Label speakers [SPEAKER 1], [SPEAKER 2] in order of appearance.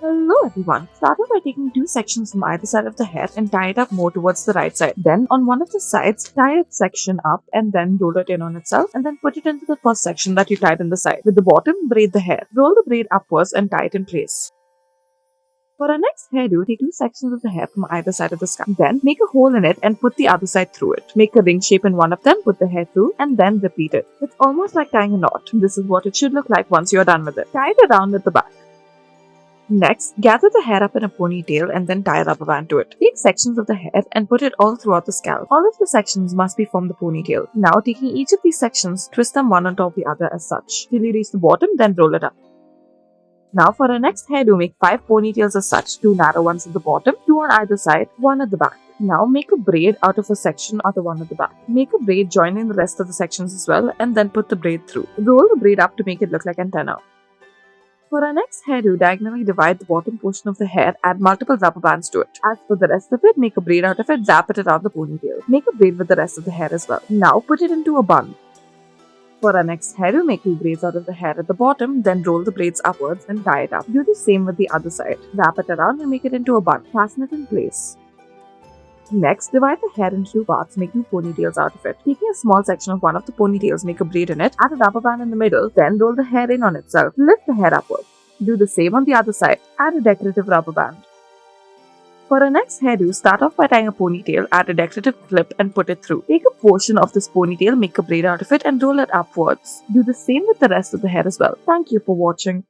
[SPEAKER 1] Hello everyone. Start off by taking two sections from either side of the hair and tie it up more towards the right side. Then on one of the sides, tie a section up and then roll it in on itself and then put it into the first section that you tied in the side. With the bottom, braid the hair. Roll the braid upwards and tie it in place. For our next hairdo, take two sections of the hair from either side of the scalp. Then make a hole in it and put the other side through it. Make a ring shape in one of them, put the hair through, and then repeat it. It's almost like tying a knot. This is what it should look like once you're done with it. Tie it around at the back. Next, gather the hair up in a ponytail and then tie a rubber band to it. Take sections of the hair and put it all throughout the scalp. All of the sections must be from the ponytail. Now, taking each of these sections, twist them one on top of the other as such. Till you reach the bottom, then roll it up. Now for our next hairdo, make 5 ponytails as such, 2 narrow ones at the bottom, 2 on either side, 1 at the back. Now make a braid out of a section, other one at the back. Make a braid joining the rest of the sections as well and then put the braid through. Roll the braid up to make it look like antenna. For our next hairdo, diagonally divide the bottom portion of the hair, add multiple rubber bands to it. As for the rest of it, make a braid out of it, wrap it around the ponytail. Make a braid with the rest of the hair as well. Now put it into a bun. For our next hairdo, make 2 braids out of the hair at the bottom, then roll the braids upwards and tie it up. Do the same with the other side. Wrap it around and make it into a bun. Fasten it in place. Next, divide the hair into 2 parts, make 2 ponytails out of it. Taking a small section of one of the ponytails, make a braid in it, add a rubber band in the middle, then roll the hair in on itself. Lift the hair upwards. Do the same on the other side. Add a decorative rubber band. For our next hairdo, start off by tying a ponytail, add a decorative clip and put it through. Take a portion of this ponytail, make a braid out of it and roll it upwards. Do the same with the rest of the hair as well. Thank you for watching.